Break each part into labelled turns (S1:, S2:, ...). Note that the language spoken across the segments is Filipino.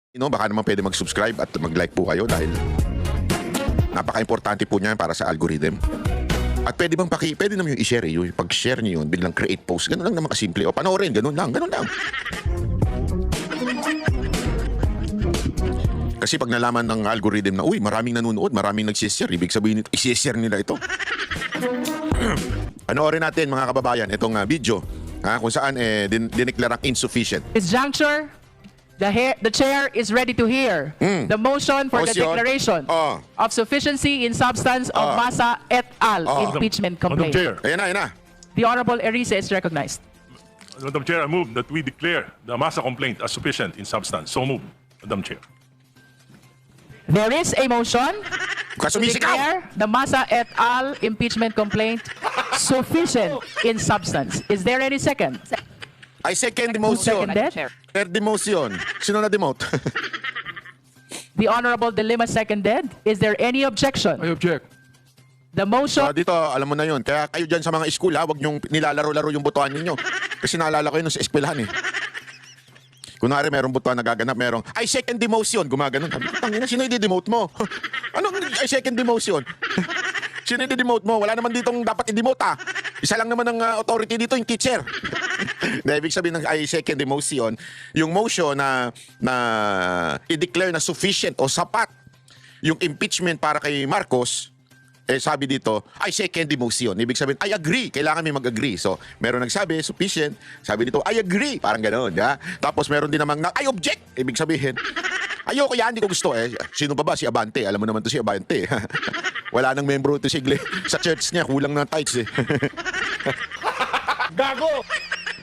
S1: Baka naman pwede mag-subscribe at mag-like po kayo dahil napaka-importante po niya para sa algorithm. At pwede bang pwede naman yung i-share yung pag-share niyo yun, biglang create post. Ganun lang naman kasimple. O panoorin, ganun lang. Kasi pag nalaman ng algorithm na, uy, maraming nanonood, maraming nag-share, ibig sabihin nito, i-share nila ito. Panoorin natin mga kababayan, itong video kung saan dineklarang insufficient.
S2: This juncture, the chair is ready to hear the motion for the declaration of sufficiency in substance of Masa et al. Impeachment
S3: Madam
S2: complaint.
S3: Chair,
S1: Ayan na.
S2: The Honorable Erice is recognized.
S3: Madam Chair, I move that we declare the Masa complaint as sufficient in substance. So move, Madam Chair.
S2: There is a motion to
S1: Kasumisigaw!
S2: declare the Masa et al. Impeachment complaint sufficient in substance. Is there any second?
S1: I second the
S2: Who
S1: motion.
S2: seconded?
S1: Third demotion. Sino na-demote?
S2: The Honorable De Lima seconded. Is there any objection?
S3: I object.
S2: The motion
S1: Dito, alam mo na yun. Kaya kayo dyan sa mga school, huwag niyong nilalaro-laro yung butuan ninyo. Kasi naalala ko yun sa eskwelahan Kunwari, merong butuan na gaganap, merong, I second demotion. Gumaganon. Tangina, sino i-demote mo? Anong I second demotion? Sino i-demote mo? Wala naman ditong dapat i-demote Isa lang naman ang authority dito, yung teacher. Na ibig sabihin ng I second demotion, yung motion na i-declare na sufficient o sapat yung impeachment para kay Marcos, sabi dito, I second demotion. Ibig sabihin, I agree. Kailangan may mag-agree. So, meron nagsabi, sufficient. Sabi dito, I agree. Parang gano'n. Tapos meron din namang, I object. Ibig sabihin, ayoko yan, hindi ko gusto. Sino pa ba? Si Abante. Alam mo naman to si Abante. Wala nang membro to sigle. Sa church niya, kulang ng tithes
S3: Gago!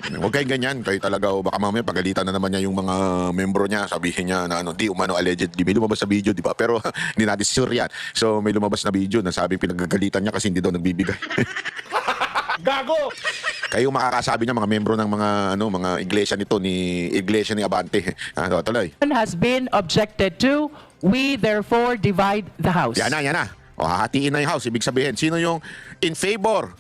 S1: Huwag kayong ganyan. Kayo talaga, baka mamaya pagalitan na naman niya yung mga membro niya. Sabihin niya na di umano allegedly. May lumabas na video, di ba? Pero hindi natin sure yan. So may lumabas na video na sabi pinagagalitan niya kasi hindi daw nagbibigay.
S3: Gago!
S1: Kayo makakasabi niya mga membro ng mga iglesia nito iglesia ni Abante. Tuloy.
S2: has been objected to. We therefore divide the House.
S1: Yan na. O hahatiin na yung house. Ibig sabihin, sino yung in favor?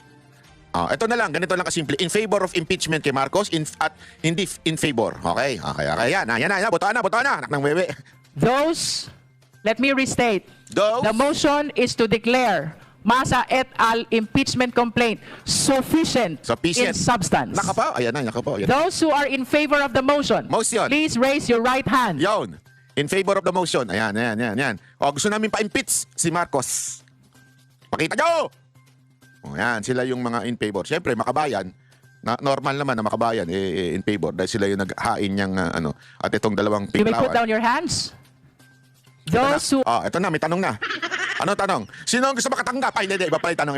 S1: Ito na lang, ganito lang kasimple. In favor of impeachment kay Marcos at hindi in favor. Okay, yan na. Botohan na, anak ng bebe.
S2: Those, let me restate.
S1: Those?
S2: The motion is to declare Masa et al. Impeachment complaint sufficient in substance.
S1: Ayan na.
S2: Those who are in favor of the motion, please raise your right hand.
S1: Yon. In favor of the motion. Ayan. Gusto namin pa-impeach si Marcos. Pakita nyo! Yan, sila yung mga in favor. Siyempre, makabayan, normal naman na makabayan, in favor. Dahil sila yung naghain niyang, at itong dalawang
S2: You may
S1: piklawan.
S2: put down your hands. Those who...
S1: Ito na, may tanong na. Ano tanong? Sino ang gusto makatanggap? Ay, hindi, iba pala yung tanong,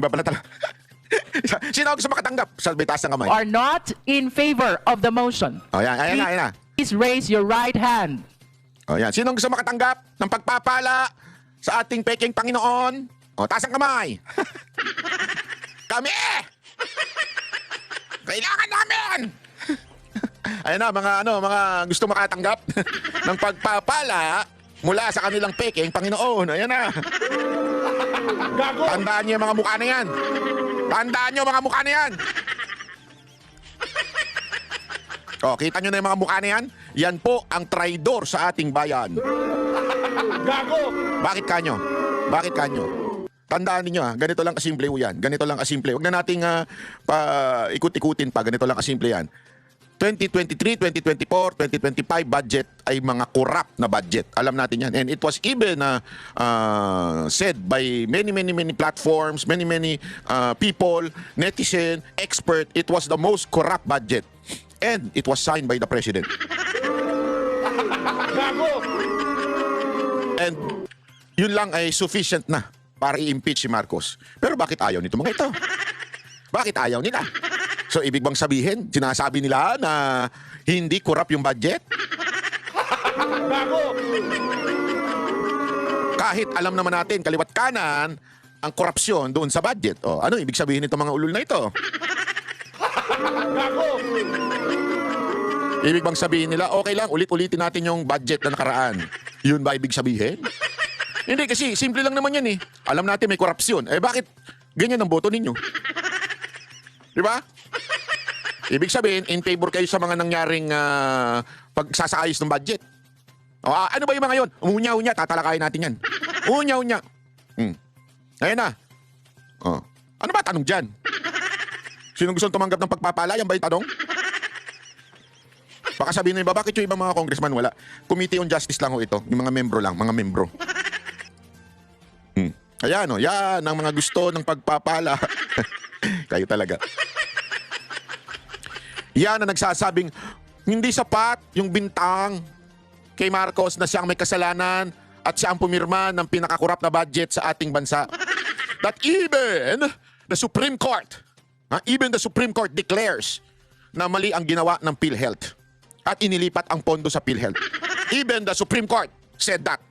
S1: Sino ang gusto makatanggap? May taas ng kamay.
S2: are not in favor of the motion,
S1: Ayan na.
S2: please raise your right hand.
S1: Yan. Sino ang gusto makatanggap ng pagpapala sa ating peking Panginoon? Taas ang kamay. Kami! Kailangan namin! Ayan na, mga gusto makatanggap ng pagpapala mula sa kanilang peking Panginoon. Ayan na.
S3: Gago!
S1: Tandaan niyo yung mga mukha na yan. Kita niyo na yung mga mukha na yan? Yan po ang traidor sa ating bayan.
S3: Gago!
S1: Bakit kanyo? Tandaan niyo ganito lang kasimple yan. Huwag na nating ikut-ikutin pa. Ganito lang kasimple yan. 2023, 2024, 2025 budget ay mga corrupt na budget. Alam natin yan. And it was even said by many platforms, many people, netizen, expert, it was the most corrupt budget. And it was signed by the President.
S3: Gago!
S1: And yun lang ay sufficient na para i-impeach si Marcos. Pero bakit ayaw nito mga ito? Bakit ayaw nila? So ibig bang sabihin, sinasabi nila na hindi corrupt yung budget?
S3: Gago!
S1: Kahit alam naman natin, kaliwat kanan, ang korupsyon doon sa budget. Ano ibig sabihin nito mga ulol na ito?
S3: Gago!
S1: Ibig bang sabihin nila, okay lang, ulit-ulitin natin yung budget na nakaraan. Yun ba ibig sabihin? Hindi, kasi simple lang naman yan Alam natin may korupsyon. Bakit ganyan ang boto ninyo? Di ba? Ibig sabihin, in favor kayo sa mga nangyaring pagsasayos ng budget. O, ano ba yung mga yun? Umunya-unya, tatalakayin natin yan. Umunya-unya. Ayan na. Oh. Ano ba tanong dyan? Sino gusto tumanggap ng pagpapala? Yan ba yung tanong? Baka sabihin nyo iba, bakit yung ibang mga congressman wala? Committee on Justice lang ho ito. Yung mga membro lang, mga membro. Ayan o, yan ang mga gusto ng pagpapala. Kayo talaga. Yan ang nagsasabing, hindi sapat yung bintang kay Marcos na siyang may kasalanan at siya ang pumirma ng pinakakurap na budget sa ating bansa. That even the Supreme Court, declares na mali ang ginawa ng PhilHealth at inilipat ang pondo sa PhilHealth. Even the Supreme Court said that.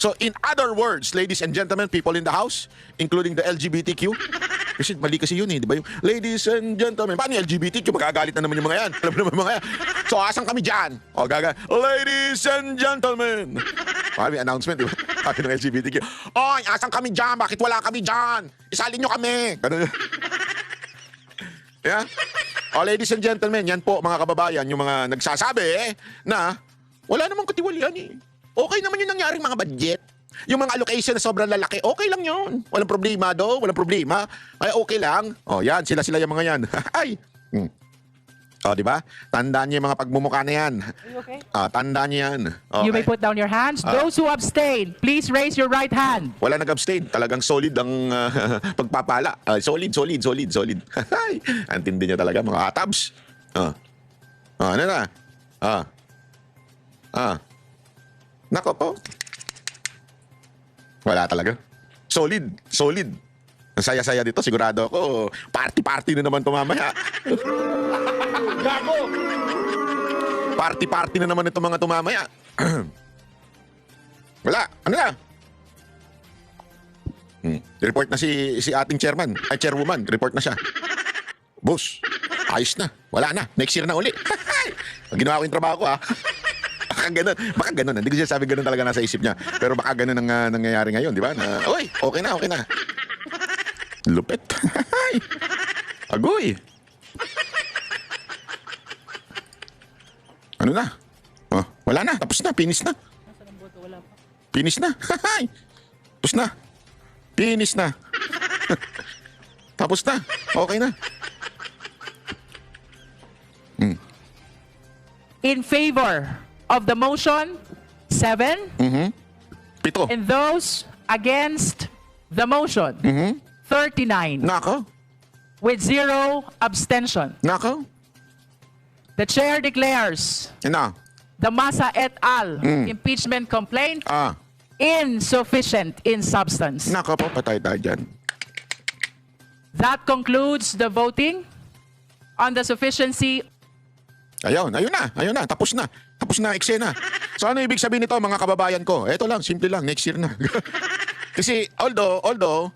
S1: So in other words, ladies and gentlemen, people in the house, including the LGBTQ, kasi mali kasi yun eh, di ba? Yung ladies and gentlemen, paano yung LGBTQ? Magagalit na naman yung mga yan. Alam naman yung mga yan. So asan kami dyan? O ladies and gentlemen. May announcement, di ba? Sabi ng LGBTQ, oy, asan kami dyan? Bakit wala kami dyan? Isalin nyo kami. Ganun. Yeah? O ladies and gentlemen, yan po mga kababayan, yung mga nagsasabi na wala namang katiwalian eh. Okay naman yung nangyaring mga budget. Yung mga allocation na sobrang lalaki, okay lang yun. Walang problema do, walang problema. Ay, okay lang. O, yan, sila yung mga yan. Ay. O, di ba? Tandaan niyo yung mga pagmumukha na yan.
S2: Are you okay?
S1: Tandaan niyo yan. Okay.
S2: You may put down your hands. Those who abstain, please raise your right hand.
S1: Wala nag-abstain. Talagang solid ang pagpapala. Solid. Ay, antindi niya talaga, mga atabs. Ano na? Nako po. Wala talaga. Solid. Ang saya-saya dito. Sigurado ako, party-party na naman tumamaya. Gago! Party-party na naman itong mga tumamaya. Wala. Ano na? Report na si ating chairwoman. Report na siya. Boss, ayos na. Wala na. Next year na uli. Ginawa ko yung trabaho ko, ha? Baka ganun. Hindi ko siya sabi ganun talaga nasa isip niya. Pero baka ganun ang nangyayari ngayon, di ba? Oy, okay na. Lupit. Agoy. Ano na? Wala na. Tapos na. Finish na. Finish na. Tapos na. Finish na. Tapos na. Okay na.
S2: In favor of the motion, 7.
S1: 7.
S2: And those against the motion, 39.
S1: Nako.
S2: With 0 abstention.
S1: Nako.
S2: The chair declares
S1: Ina.
S2: the Masa et al. Impeachment complaint insufficient in substance.
S1: Nako po, patay tayo dyan.
S2: That concludes the voting on the sufficiency.
S1: Ayun na. Tapos na, eksena. So ano ibig sabihin nito mga kababayan ko? Ito lang, simple lang, next year na. Kasi although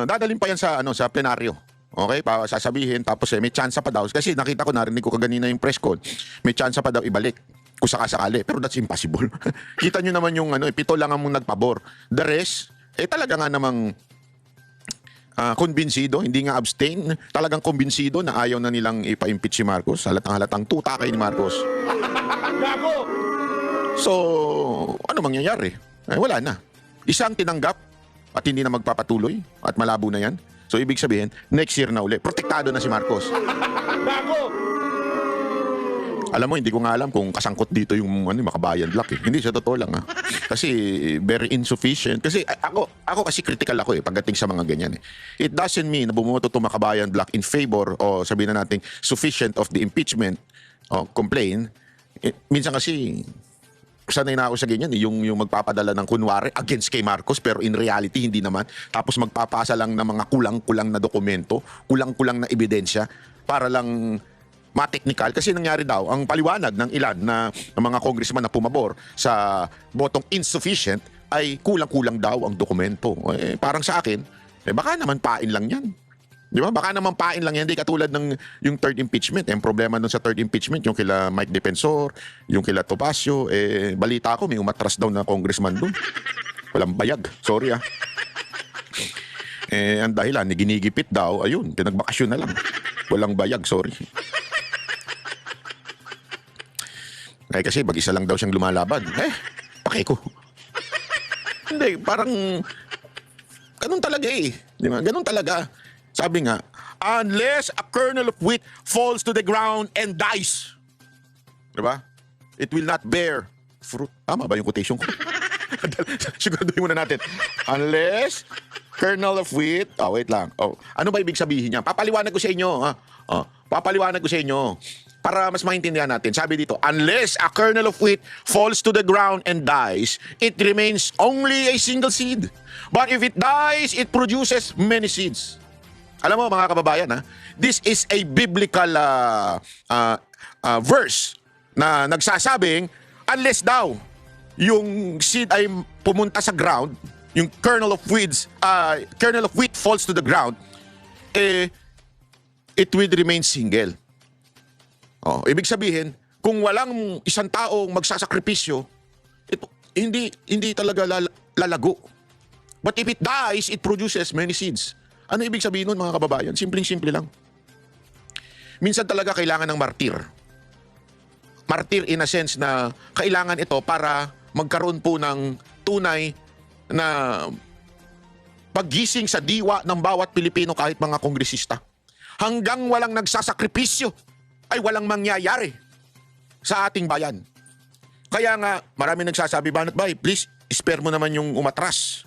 S1: dadalhin pa yan sa plenaryo. Okay, sasabihin tapos may chance pa daw kasi nakita ko, narinig ko kaganina yung press call. May chance pa daw ibalik kung sakasakali, pero that's impossible. Kita nyo naman yung 7 lang ang nagpabor. The rest talaga nga namang kumbinsido, hindi nga abstain, talagang kumbinsido na ayaw na nilang ipa-impeach si Marcos. Halatang tuta kay ni Marcos. Gago! So, ano mangyayari? Wala na. Isang tinanggap at hindi na magpapatuloy at malabo na yan. So, ibig sabihin, next year na uli. Protektado na si Marcos. Gago! Alam mo, hindi ko nga alam kung kasangkot dito yung Makabayan Black eh. Hindi, sa totoo lang Kasi very insufficient. Kasi ako kasi critical ako pagdating sa mga ganyan It doesn't mean na bumoto to Makabayan Black in favor o sabihin na natin sufficient of the impeachment o complaint. Minsan kasi sanay na ako sa ganyan yung magpapadala ng kunwari against kay Marcos pero in reality hindi naman. Tapos magpapasa lang ng mga kulang-kulang na dokumento, kulang-kulang na ebidensya para lang ma-technical. Kasi nangyari daw, ang paliwanag ng ilan na mga congressman na pumabor sa botong insufficient ay kulang-kulang daw ang dokumento. Parang sa akin, baka naman pain lang yan. Di ba? Baka naman pain lang yan. Hindi katulad ng yung third impeachment. Ang problema dun sa third impeachment, yung kila Mike Defensor, yung kila Topacio, balita ko, may umatras daw na congressman dun. Walang bayag. Sorry ang dahilan, ginigipit daw, ayun, tinagbakasyon na lang. Walang bayag, sorry. Eh kasi mag-isa lang daw siyang lumalaban. Pake ko. Hindi, parang ganun talaga eh. Di ba? Ganun talaga. Sabi nga, unless a kernel of wheat falls to the ground and dies. Di ba? It will not bear fruit. Tama ba yung quotation ko? Siguraduhin muna natin. Unless kernel of wheat. Wait lang. Ano ba ibig sabihin niya? Papaliwanag ko sa inyo. Papaliwanag ko sa inyo. Para mas maintindihan natin. Sabi dito, unless a kernel of wheat falls to the ground and dies, it remains only a single seed. But if it dies, it produces many seeds. Alam mo mga kababayan, this is a biblical verse na nagsasabing, unless daw yung seed ay pumunta sa ground, yung kernel of wheat falls to the ground, it will remain single. Ibig sabihin, kung walang isang taong magsasakripisyo, hindi talaga lalago. But if it dies, it produces many seeds. Ano ibig sabihin nun mga kababayan? Simpleng-simple lang. Minsan talaga kailangan ng martir. Martir in a sense na kailangan ito para magkaroon po ng tunay na paggising sa diwa ng bawat Pilipino kahit mga kongresista. Hanggang walang nagsasakripisyo ay walang mangyayari sa ating bayan. Kaya nga, marami nagsasabi, Banat Bay, please, spare mo naman yung umatras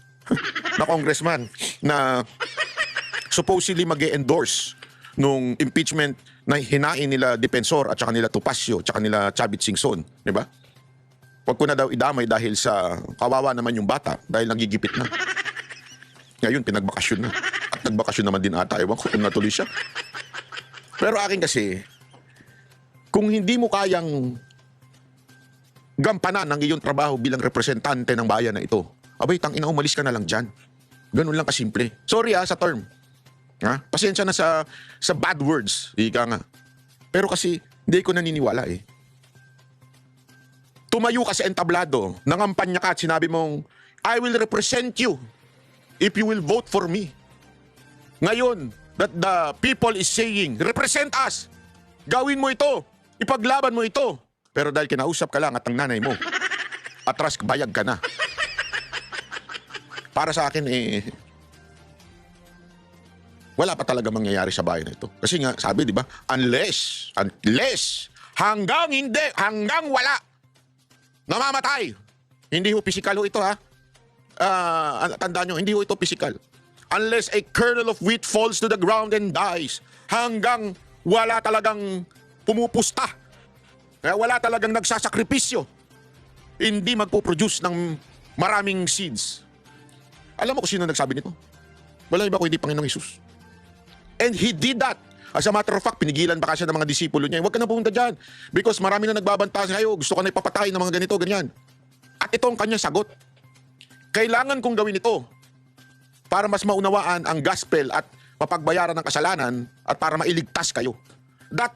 S1: na congressman na supposedly mag-endorse nung impeachment na hinain nila Defensor at saka nila Topacio at saka nila Chavit Singson. Di ba? Huwag ko na daw idamay dahil sa kawawa naman yung bata dahil nagigipit na. Ngayon, pinagbakasyon na. At nagbakasyon naman din ata. Ewan ko kung natuloy siya. Pero akin kasi, kung hindi mo kayang gampanan ang iyong trabaho bilang representante ng bayan na ito, abay, tangina, umalis ka na lang dyan. Ganun lang kasimple. Sorry sa term. Pasensya na sa bad words. Ika nga. Pero kasi, hindi ko naniniwala eh. Tumayo ka sa entablado, nangampanya ka at sinabi mong, I will represent you if you will vote for me. Ngayon, that the people is saying, represent us. Gawin mo ito. Ipaglaban mo ito. Pero dahil kinausap ka lang at ang nanay mo, atras bayag ka na. Para sa akin wala pa talaga mangyayari sa bayan na ito. Kasi nga, sabi, di ba, unless, hanggang wala, namamatay. Hindi ho physical ho ito, tandaan nyo, hindi ho ito physical. Unless a kernel of wheat falls to the ground and dies, hanggang wala talagang pumupusta, wala talagang nagsasakripisyo, hindi magpo-produce ng maraming seeds. Alam mo kung sino nagsabi nito? Wala iba kundi Panginoong Hesus. And He did that. As a matter of fact, pinigilan pa siya ng mga disipulo niya. Huwag ka na pumunta dyan. Because marami na nagbabanta sa'yo. Gusto ka na ipapatay ng mga ganito, ganyan. At ito ang kanyang sagot. Kailangan kong gawin ito para mas maunawaan ang gospel at mapagbayaran ng kasalanan at para mailigtas kayo. That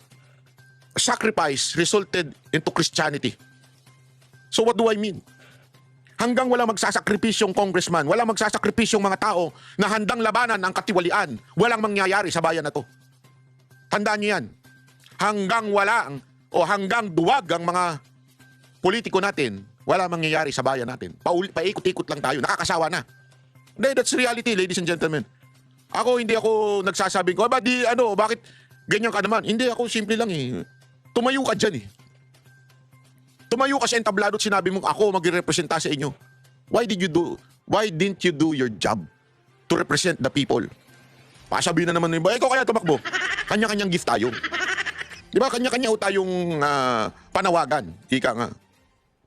S1: sacrifice resulted into Christianity. So what do I mean? Hanggang wala magsasakripisyong congressman, wala magsasakripisyong mga tao na handang labanan ang katiwalian, walang mangyayari sa bayan na to. Tandaan niyo yan. Hanggang wala o hanggang duwag ang mga politiko natin, wala mangyayari sa bayan natin. Paikot-ikot lang tayo, nakakasawa na. Hindi, that's reality, ladies and gentlemen. Hindi ako nagsasabing ko, bakit ganyan ka naman? Hindi, ako simple lang eh. Tumayo ka dyan eh. Tumayo ka sa entablado at sinabi mong ako magrepresenta sa inyo. Why didn't you do your job to represent the people? Pasabihin na naman nyo, ikaw kaya tumakbo. Kanya-kanyang gift tayo. Di ba? Kanya-kanya tayong panawagan. Ika nga.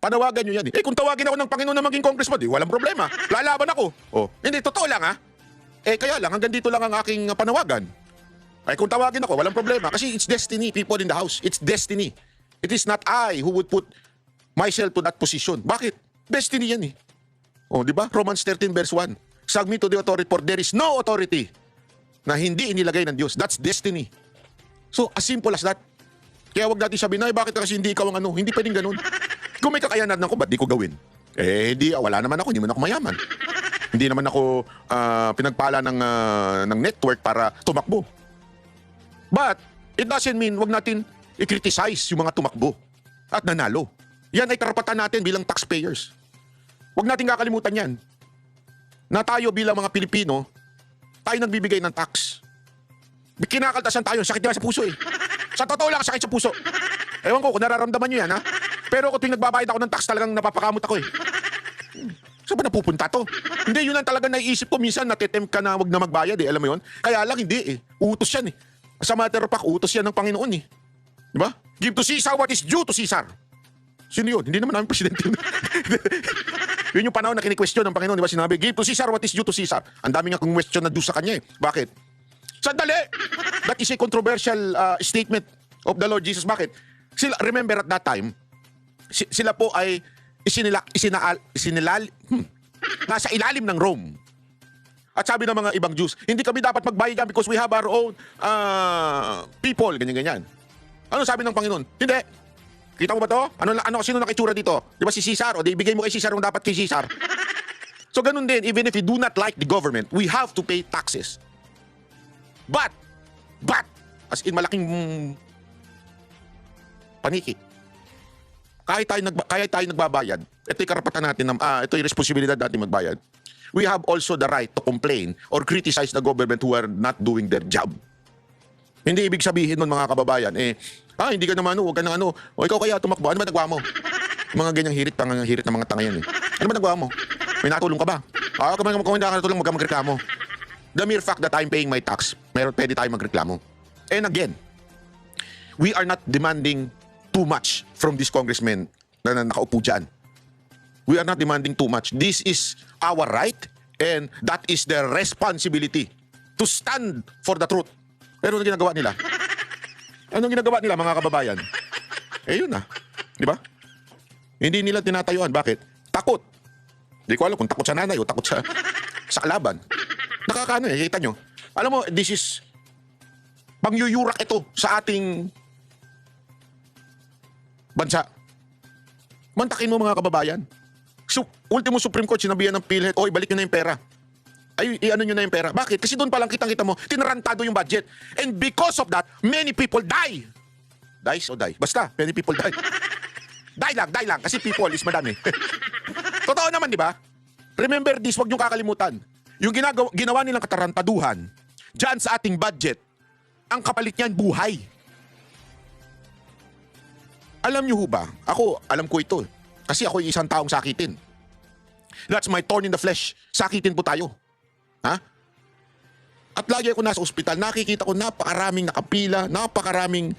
S1: Panawagan nyo yan. Kung tawagin ako ng Panginoon na maging congressman, walang problema. Lalaban ako. Hindi, totoo lang kaya lang, hanggang dito lang ang aking panawagan. Kung tawagin ako, walang problema. Kasi it's destiny, people in the house. It's destiny. It is not I who would put myself to that position. Bakit? Destiny yan eh. Di ba? Romans 13 verse 1. Submit to the authority, for there is no authority na hindi inilagay ng Diyos. That's destiny. So, as simple as that. Kaya wag natin sabihin, bakit kasi hindi ikaw ang Hindi pwedeng ganun. Kung may kakayanan ako, ba't di ko gawin? Wala naman ako, hindi man ako mayaman. Hindi naman ako pinagpala ng network para tumakbo. But, it doesn't mean wag natin i-criticize yung mga tumakbo at nanalo. Yan ay karapatan natin bilang taxpayers. Huwag natin kakalimutan yan. Na tayo bilang mga Pilipino, tayo nagbibigay ng tax. Kinakaltasan tayo, sakit nga sa puso eh. Sa totoo lang, sakit sa puso. Ewan ko kung nararamdaman nyo yan ha. Pero kung tuwing nagbabayad ako ng tax, talagang napapakamot ako eh. Saan ba napupunta to? Hindi, yun lang talaga naiisip ko. Minsan natitempt ka na wag na magbayad eh. Alam mo yun? Kaya lang hindi eh. Utos yan eh. Sa matter of fact, utos yan ng Panginoon eh. Diba? Give to Caesar what is due to Caesar. Sino yun? Hindi naman namin presidente yun. Yun yung panahon na kini-question ng Panginoon. Diba? Sinabi, give to Caesar what is due to Caesar. Ang dami nga kong question na due sa kanya eh. Bakit? Sandali! That is a controversial statement of the Lord Jesus. Bakit? Sila, remember at that time, sila po ay nasa ilalim ng Rome. At sabi ng mga ibang Jews, hindi kami dapat magbayad because we have our own people, ganyan-ganyan. Ano sabi ng Panginoon? Hindi. Kita mo ba to? Sino nakitsura dito? Di ba si Caesar? O di ibigay mo kay Caesar yung dapat kay Caesar. So ganun din, even if we do not like the government, we have to pay taxes. But, as in malaking paniki. Kahit tayo nagbabayad, ito yung karapatan natin, ito yung responsibilidad natin magbayad. We have also the right to complain or criticize the government who are not doing their job. Hindi ibig sabihin nun mga kababayan, hindi ka naman, huwag ka na o ikaw kaya tumakbo, ano ba nagawa mo? Mga ganyang hirit ng mga tanga yan eh. Ano ba nagawa mo? May natulong ka ba? Kung hindi ka natulong, magreklamo. The mere fact that I'm paying my tax, pwede tayo magreklamo. And again, we are not demanding too much from this congressman na nakaupo dyan. We are not demanding too much. This is our right and that is their responsibility to stand for the truth. Pero ano ginagawa nila? Anong ginagawa nila mga kababayan? Yun na. Di ba? Hindi nila tinatayuan. Bakit? Takot. Hindi ko alam kung takot sa nanay o takot sa kalaban. Nakakaano eh. Kita nyo. Alam mo, this is pangyuyurak ito sa ating bansa. Mantakin mo mga kababayan. So, ultimo Supreme Court, sinabihan ng PhilHealth, ibalik nyo na yung pera. Ano nyo na yung pera. Bakit? Kasi doon palang kitang-kita mo, tinarantado yung budget. And because of that, many people die. Dies o die? Basta, many people die. Die lang. Kasi people is madami. Totoo naman, di ba? Remember this, huwag nyo kakalimutan. Yung ginawa nilang katarantaduhan, dyan sa ating budget, ang kapalit niyan, buhay. Alam niyo ho ba? Ako, alam ko ito. Kasi ako yung isang taong sakitin. That's my thorn in the flesh. Sakitin po tayo. Ha? At lagi ako nasa ospital, nakikita ko napakaraming nakapila, napakaraming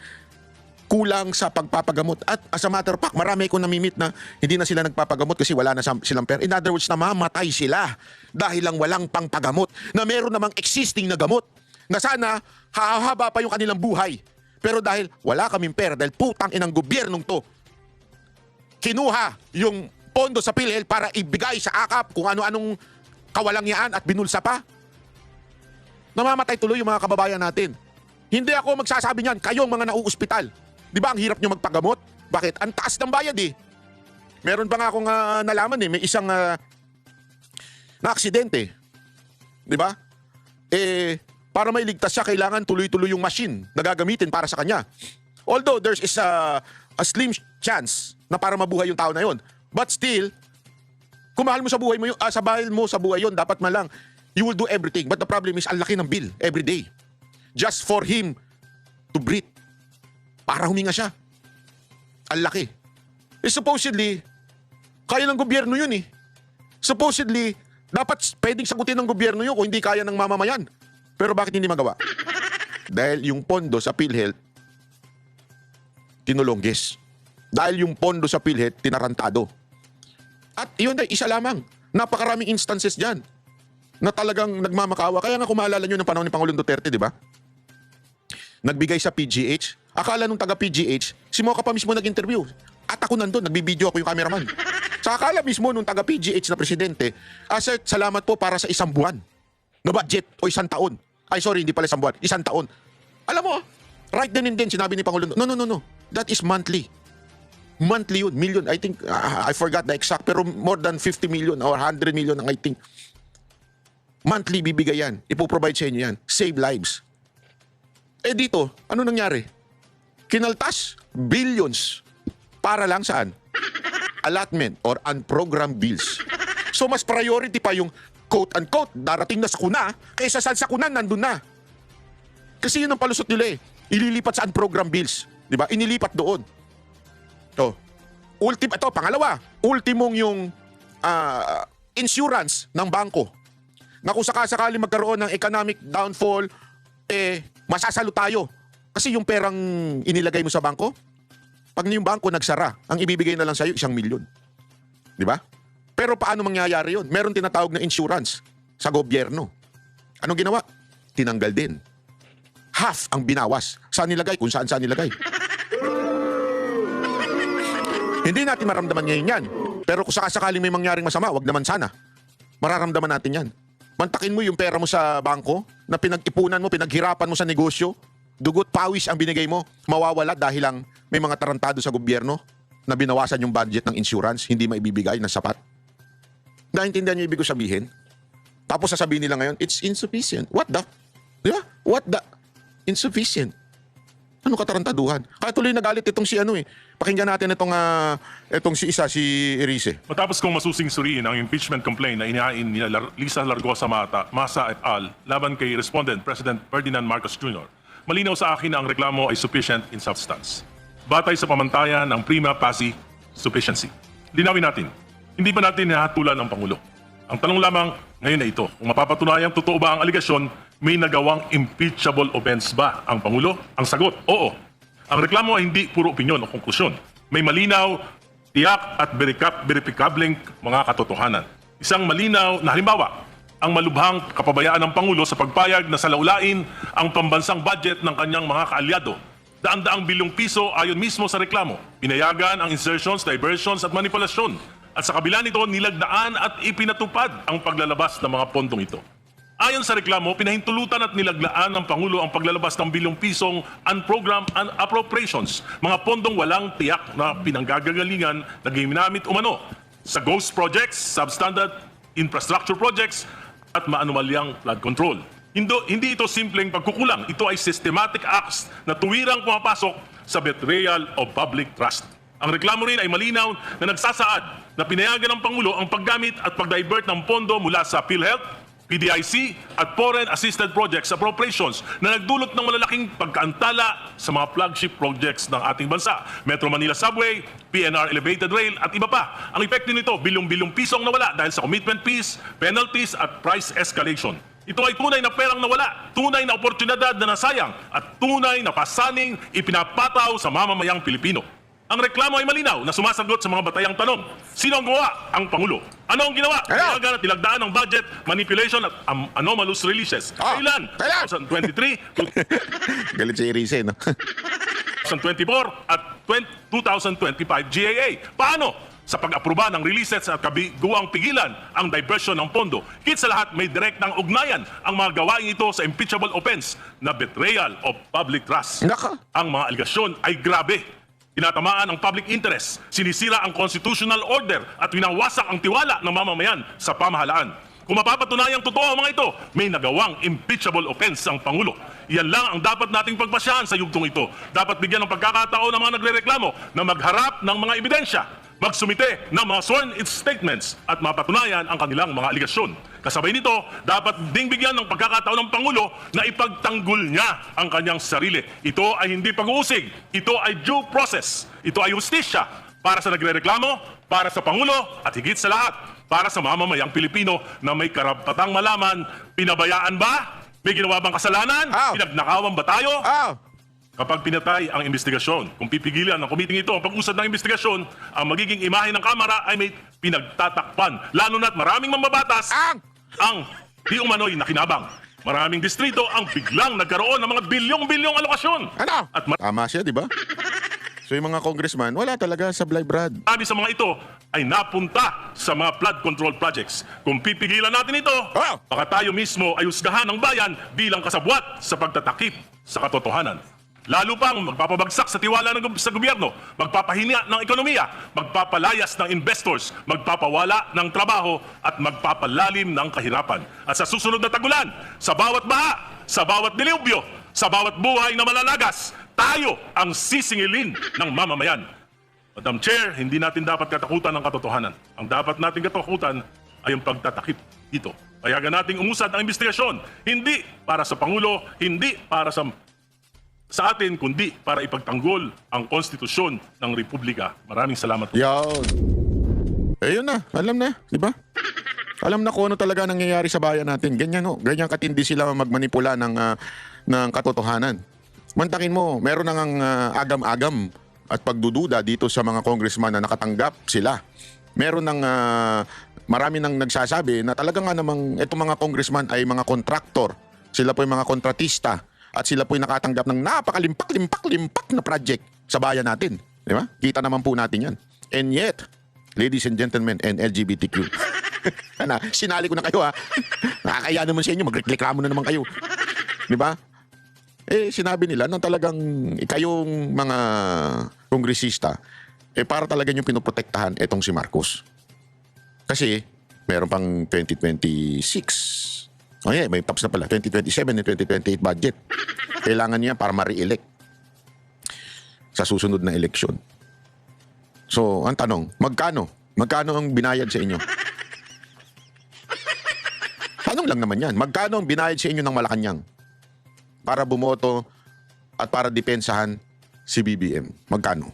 S1: kulang sa pagpapagamot. At as a matter of fact, marami akong namimit na hindi na sila nagpapagamot kasi wala na silang pera. In other words, namamatay sila dahil lang walang pangpagamot. Na meron namang existing na gamot na sana hahaba pa yung kanilang buhay. Pero dahil wala kaming pera, dahil putang inang gobyernong to, kinuha yung pondo sa PhilHealth para ibigay sa AKAP kung ano-anong kawalangyaan at binulsa pa. Namamatay tuloy yung mga kababayan natin. Hindi ako magsasabi niyan, kayong mga nauospital. Di ba ang hirap nyo magpagamot? Bakit? Ang taas ng bayad eh. Meron pa nga akong nalaman may isang na aksidente. Di ba? Para mailigtas siya, kailangan tuloy-tuloy yung machine na gagamitin para sa kanya. Although there's a slim chance na para mabuhay yung tao na yon. But still, kung mahal mo sa buhay mo, sa buhay yon, dapat malang you will do everything. But the problem is, ang laki ng bill every day. Just for him to breathe. Para huminga siya. Ang laki. Supposedly, kaya ng gobyerno yun eh. Supposedly, dapat pwedeng sagutin ng gobyerno yun kung hindi kaya ng mamamayan. Pero bakit hindi magawa? Dahil yung pondo sa PhilHealth, tinulongges. Dahil yung pondo sa PhilHealth, tinarantado. At yun ay isa lamang. Napakaraming instances dyan na talagang nagmamakawa. Kaya nga kung maalala nyo ng panahon ni Pangulong Duterte, di ba? Nagbigay sa PGH. Akala nung taga PGH, si Mocha pa mismo nag-interview. At ako nandun, nagbibideo ako yung cameraman. Sa akala mismo nung taga PGH na presidente, sir, salamat po para sa 1 buwan na budget o 1 taon. Ay, sorry, hindi pala 1 buwan. 1 taon. Alam mo, right then and then, sinabi ni Pangulong, no. That is monthly. Monthly yun. Million. I think, I forgot the exact, pero more than 50 million or 100 million ang I think. Monthly bibigay yan. Ipoprovide sa inyo yan. Save lives. Dito, ano nangyari? Kinaltas, billions. Para lang saan? allotment or unprogrammed bills. So mas priority pa yung quote-unquote darating na sakuna kaysa sa sakunan nandun na. Kasi yun ang palusot nila eh. Ililipat sa unprogrammed bills. Di ba? Inilipat doon. To. Ito, pangalawa. Ultimong yung insurance ng bangko. Na kung sakasakali magkaroon ng economic downfall, masasalo tayo. Kasi yung perang inilagay mo sa bangko, pag yung bangko nagsara, ang ibibigay na lang sa'yo 1 milyon. Di ba? Pero paano mangyayari yun? Meron tinatawag na insurance sa gobyerno. Anong ginawa? Tinanggal din. Half ang binawas. Saan nilagay? Kung saan nilagay. Hindi natin maramdaman ngayon yan. Pero kung sakasakaling may mangyaring masama, wag naman sana. Mararamdaman natin yan. Mantakin mo yung pera mo sa bangko na pinag-ipunan mo, pinaghirapan mo sa negosyo, dugot pawis ang binigay mo, mawawala dahil lang may mga tarantado sa gobyerno na binawasan yung budget ng insurance, hindi maibibigay ng sapat. Naintindihan niyo ibig ko sabihin? Tapos sasabihin nila ngayon, it's insufficient. What the? Di ba? What the? Insufficient. Ano katarantaduhan? Kaya tuloy nagalit itong si Pakinggan natin itong si Erice.
S3: Matapos kong masusing suriin ang impeachment complaint na inihain ni Lisa Largosa Masa et al. Laban kay Respondent President Ferdinand Marcos Jr., malinaw sa akin na ang reklamo ay sufficient in substance. Batay sa pamantayan ng prima facie sufficiency. Linawin natin, hindi pa natin nahatulan ang Pangulo. Ang tanong lamang ngayon ay ito, kung mapapatunayang totoo ba ang aligasyon, may nagawang impeachable offense ba ang Pangulo? Ang sagot, oo. Ang reklamo ay hindi puro opinyon o konklusyon. May malinaw, tiyak at verifikableng mga katotohanan. Isang malinaw na halimbawa, ang malubhang kapabayaan ng Pangulo sa pagpayag na salaulain ang pambansang budget ng kanyang mga kaalyado. Daan-daang bilyong piso ayon mismo sa reklamo. Pinayagan ang insertions, diversions at manipulasyon. At sa kabila nito, nilagdaan at ipinatupad ang paglalabas ng mga pondong ito. Ayon sa reklamo, pinahintulutan at nilaglaan ng Pangulo ang paglalabas ng bilyong pisong unprogrammed appropriations, mga pondong walang tiyak na pinanggagalingan na ginamit umano sa ghost projects, substandard infrastructure projects at maanumalyang flood control. Hindi ito simpleng pagkukulang, ito ay systematic acts na tuwirang pumapasok sa betrayal of public trust. Ang reklamo rin ay malinaw na nagsasaad na pinayagan ng Pangulo ang paggamit at pag-divert ng pondo mula sa PhilHealth, PDIC at Foreign Assisted Projects Appropriations na nagdulot ng malalaking pagkaantala sa mga flagship projects ng ating bansa. Metro Manila Subway, PNR Elevated Rail at iba pa. Ang epekto nito, bilyong-bilyong pisong nawala dahil sa commitment fees, penalties at price escalation. Ito ay tunay na perang nawala, tunay na oportunidad na nasayang at tunay na pasaning ipinapataw sa mamamayang Pilipino. Ang reklamo ay malinaw na sumasagot sa mga batayang tanong. Sino ang gumawa? Ang Pangulo. Ano ang ginawa? Pinayagan at tilagdaan ng budget, manipulation at anomalous releases. Kailan? 2023,
S1: Galit si Erice, no?
S3: 2024 at 2025 GAA. Paano? Sa pag-aproba ng releases at kabiguang pigilan ang diversion ng pondo. Higit sa lahat, may direktang ugnayan ang mga gawain ito sa impeachable offense na betrayal of public trust.
S1: Naka.
S3: Ang mga aligasyon ay grabe. Tinatamaan ang public interest, sinisira ang constitutional order at winawasak ang tiwala ng mamamayan sa pamahalaan. Kung mapapatunayang totoo ang mga ito, may nagawang impeachable offense ang Pangulo. Iyan lang ang dapat nating pagpasyahan sa yugtong ito. Dapat bigyan ng pagkakataon ng mga nagrereklamo na magharap ng mga ebidensya, magsumite ng mga sworn statements at mapatunayan ang kanilang mga aligasyon. Kasabay nito, dapat ding bigyan ng pagkakataon ng Pangulo na ipagtanggol niya ang kanyang sarili. Ito ay hindi pag-uusig, ito ay due process, ito ay justisya para sa nagrereklamo, para sa Pangulo at higit sa lahat, para sa mamamayang Pilipino na may karapatang malaman, pinabayaan ba? May ginawa bang kasalanan? Pinagnakawan ba tayo? Kapag pinatay ang investigasyon, kung pipigilan ng committee ito ang pag-usad ng investigasyon, ang magiging imahe ng Kamara ay may pinagtatakpan. Lalo na't maraming mambabatas ang di umano'y nakinabang. Maraming distrito ang biglang nagkaroon ng mga bilyong-bilyong alokasyon.
S1: Ano?
S3: At
S1: Tama siya, di ba? So yung mga congressman, wala talaga sa Brad.
S3: marami sa mga ito ay napunta sa mga flood control projects. Kung pipigilan natin ito, baka tayo mismo ay husgahan ng bayan bilang kasabwat sa pagtatakip sa katotohanan. Lalo pang magpapabagsak sa tiwala sa gobyerno, magpapahinya ng ekonomiya, magpapalayas ng investors, magpapawala ng trabaho at magpapalalim ng kahirapan. At sa susunod na tagulan, sa bawat baha, sa bawat dilubyo, sa bawat buhay na malalagas, tayo ang sisingilin ng mamamayan. Madam Chair, hindi natin dapat katakutan ng katotohanan. Ang dapat natin katakutan ay ang pagtatakip dito. Payagan nating umusad ang investigasyon, hindi para sa Pangulo, hindi para sa atin, kundi para ipagtanggol ang konstitusyon ng Republika. Maraming salamat po.
S1: Yan. Eh yun na, alam na, di ba? Alam na kung ano talaga nangyayari sa bayan natin. Ganyan no, ganyan katindi sila magmanipula ng katotohanan. Mantakin mo, meron nang agam-agam at pagdududa dito sa mga congressman na nakatanggap sila. Meron nang marami nang nagsasabi na talaga nga namang itong mga congressman ay mga kontraktor. Sila po yung mga kontratista at sila po yung nakatanggap ng napakalimpak-limpak na project sa bayan natin. Di ba? Kita naman po natin yan. And yet, ladies and gentlemen and LGBTQ, sinali ko na kayo ha. Nakakaya naman sa inyo, magreklamo na naman kayo. Di ba? Eh, sinabi nila na talagang kayong mga kongresista, eh para talaga yung pinoprotektahan itong si Marcos. Kasi, meron pang 2026. Oh yeah, may tapos na pala. 2027 and 2028 budget. Kailangan niya para ma-re-elect sa susunod na eleksyon. So, ang tanong, magkano? Magkano ang binayad sa inyo? Tanong lang naman yan. Magkano ang binayad sa inyo ng Malacanang para bumoto at para depensahan si BBM? Magkano?